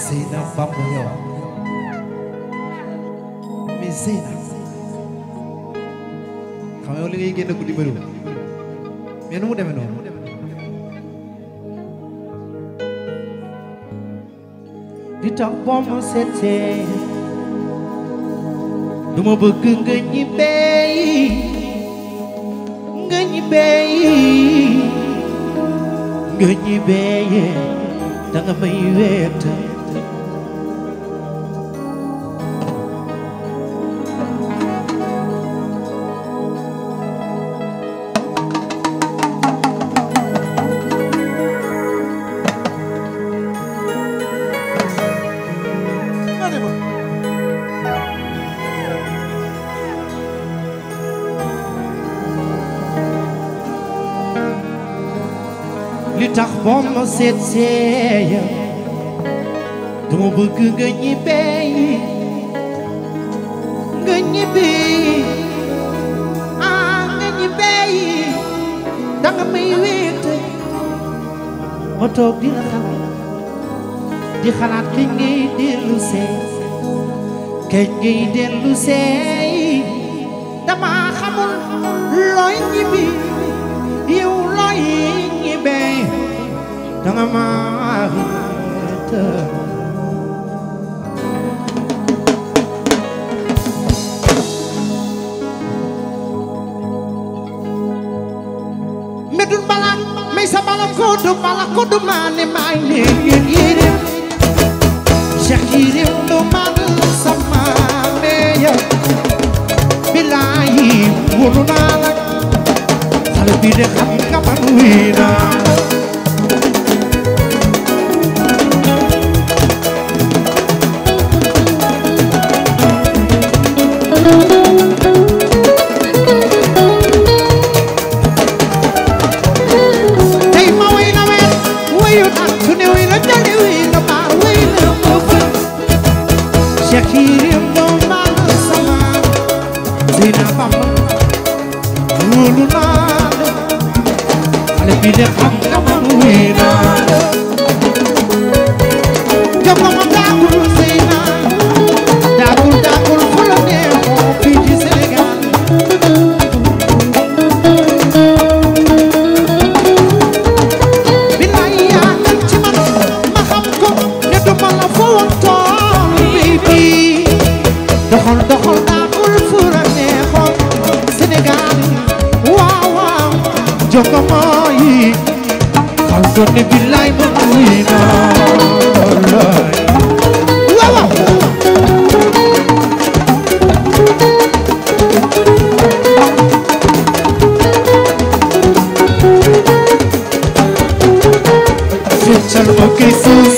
Zeyna Bamba yow mi Zeyna xam nga li ngay génn guddi bëriwul mais nu mu demee noonu di tax boo ma seetee du ma bëgg nga ñibbee danga may wéet li tax boo ma seetee dama bëgg nga ñibbee danga may wéet ma toog di xalaat kañ ngay dellu see dama xamul looy ñibbi yow looy ñibbee danga ma wéet medul balak may sa balakodu mane may ne yirim Cheikh yirim do man sama meya billahi wonu naa la xale bi de xam nga man wiina Gonna be like a winner. Wow. Fechalo Jesus.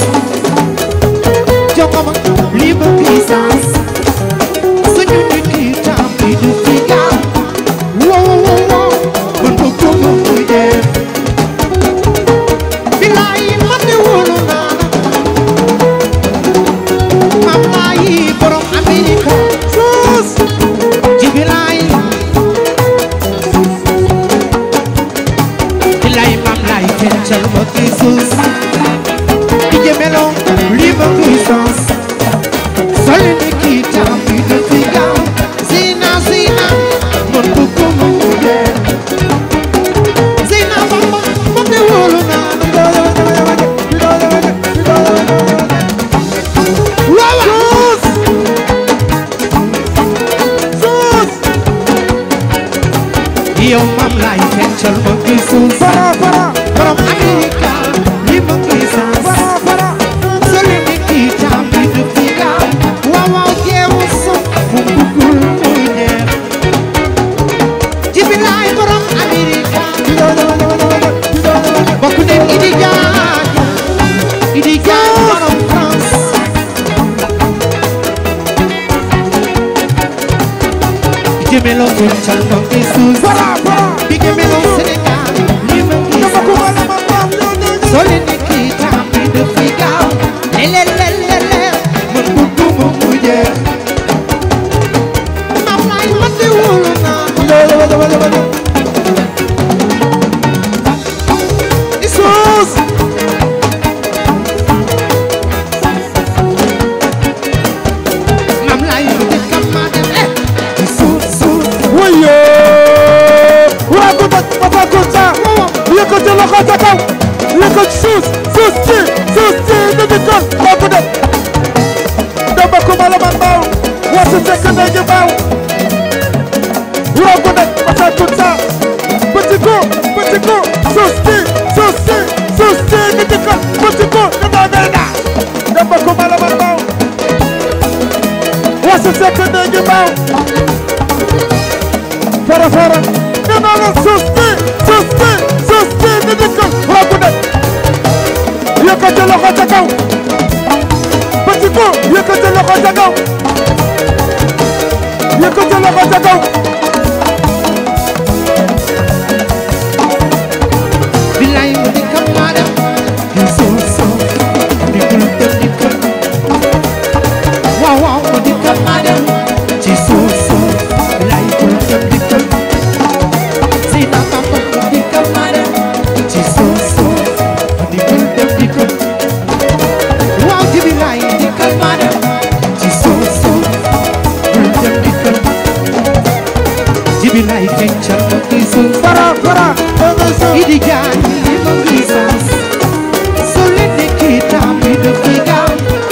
Jogama libre puissance. Senhor de kita pido fica. Wow. Quando como mulher. Jesus, DJ Melon, libre puissance. Seul qui t'a envie de figa. Zina, mon coucou, mon couillère. Zina, maman, mon déroule, Yo, mam life, and tell me Jesus. From America, libre puissance. Celui qui t'a envie de figa. Wow, Dieu, son coucou, mulher. Jibilai, from America. Beaucoup d'Idiga, from France. Jimelo, Chalma, Jesus. Jimelo, Senegal, libre puissance. Sole ni kita mi de figa. Le. Mon coucou, mon mulher. Mamai, mate wulu na. Jesus. nga dikkal petit ko nga daa ngay daa dem ba ko mala ma baaw wasu sekk néegi baaw fara fara nga naa la sus bi nga dikkal roobu de yëkkati loxo ca kaw petit ko yëkkati loxo ca kaw yëkkati loxo ca kaw bilay mu dikkal madam di so dikkal waaw mu dikkal madam ci so bilay mu dikkal si na papa mu dikkal madam ci so dikkal waaw di bilay dikkal madam ci so dikkal di bilay kencal mo ki so fara idi jaan mo ki sole de kita mi do figa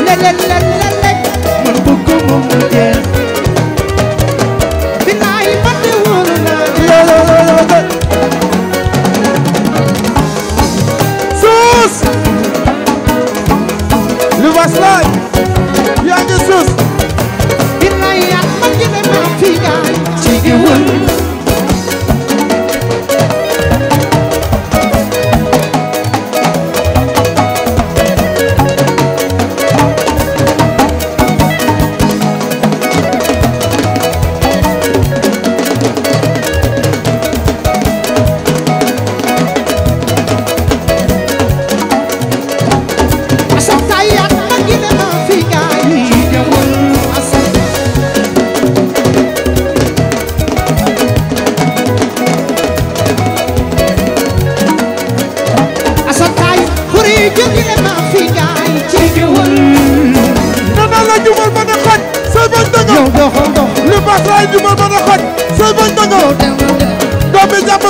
le man bëgg mo mu jeex bilay man de wóolu naa sus lu was laay yaa ngi sus bilay ak man jëne ma figa ci gi wul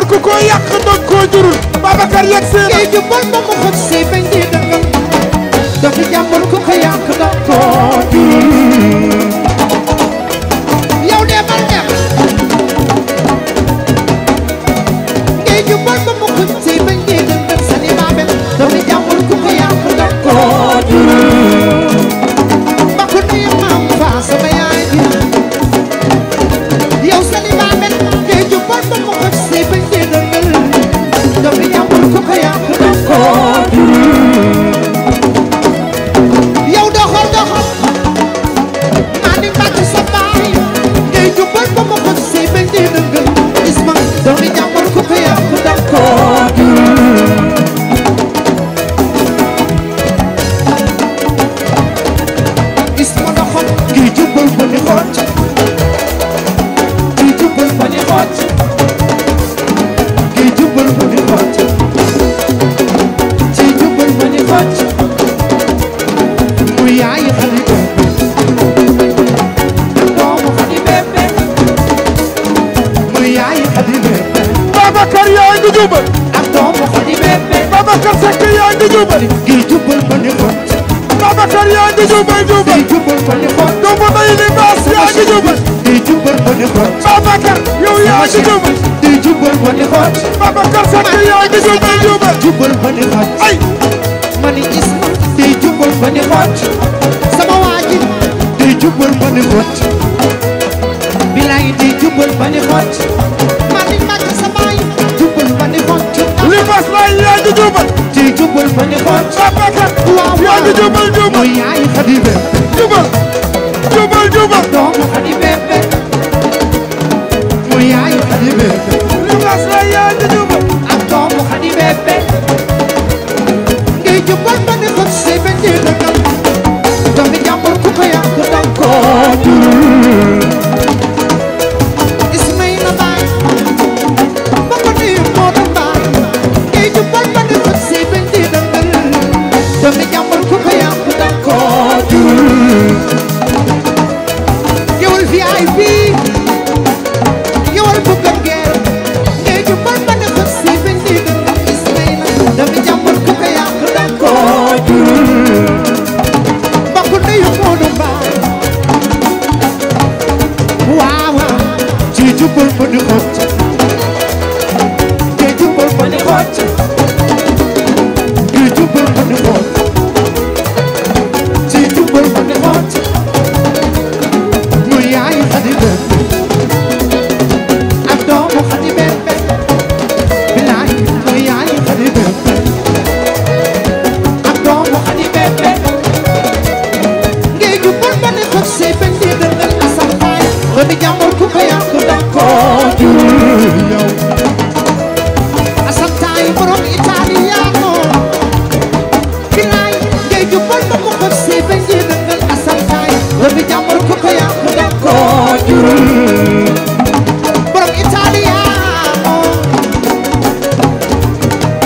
ku ko yàq doon koo jurul Babacar yegg see na ju bon ba mu xot si bañ di dëngal doomi jàmbur ku ko yàq doon koo jurul yow de bal dem ngay ju bon ba mu xot si bañ di dëngal sani baabel doomi jàmbur ku ko yàq doon koo jurul ba ko nuyu maam faa sama yaay ji yow sani baabel ngay ju bon ba mu xot si bañ di dëngal doomi jàmbur ku ko yàq doon koo jurul yow doxal maa ni bàcc sa baay ngay ju bon ba mu xot si bañ di dëngal isma doomi jàmbur ku ko yàq doon koo jurul isma doxal ngay jubal ba ni xocc ngay jubal ba ni xocc ngay jubal ba ni xocc ngay jubal ba ni xocc mu yaay xale doomu xadi bébé mu yaay xadi bébé Babacar yaa ngi jubal ak doomu xadi bébé Babacar Seck yaa ngi jubal ngay jubal ba ni xocc Babacar yaa ngi jubal ngay jubal ba ni xocc doomu day ni baas yaa ngi jubal ngay jubal ba ni xocc Babacar yow yaa ngi jubal ngay jubal ba ni xocc Babacar Seck yaa ngi jubal jubal ba ni xocc ay mani isma day jubal ba ni xocc sama waaji day jubal ba ni xocc bilaay day jubal ba ni xocc mani màgg sa baay jubal ba ni xocc li baas laay yaa ngi jubal day jubal ba ni xocc Babacar waaw yaa ngi jubal mooy yaay xadi bébé jubal doomu xadi bébé mooy yaay xadi bébé li baas laay yaa ngi jubal ak doomu xadi bébé ngay jubal ba ni xocc si bañ di dëggal doomi jàmbur ku ko yàq dang ko jurul Ismaïla Baay ba ko nuyu moo doon baay ngay jubal ba ni xocc si bañ di dëggal doomi jàmbur ku ko yàq dang ko jurul gewal VIP gewal buggal geer ngay jubal ba ni xocc si bañ di dëggal Ismaïla doomi jàmbur ku ko yàq dang ko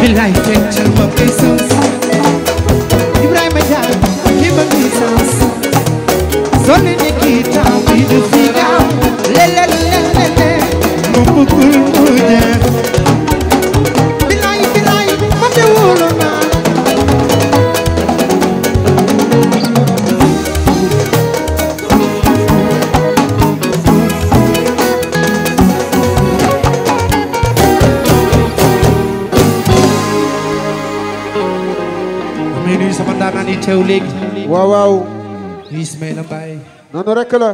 bilaay feccal ma koy sens Ibrahima Dia ki ma koy sens soli ni kii temps bi du fi gaaw lelelelele mu bëggul mu jeex bilaay bilaay ma de wóolu naa waaw waaw Ismaïla Mbaye noonu rek la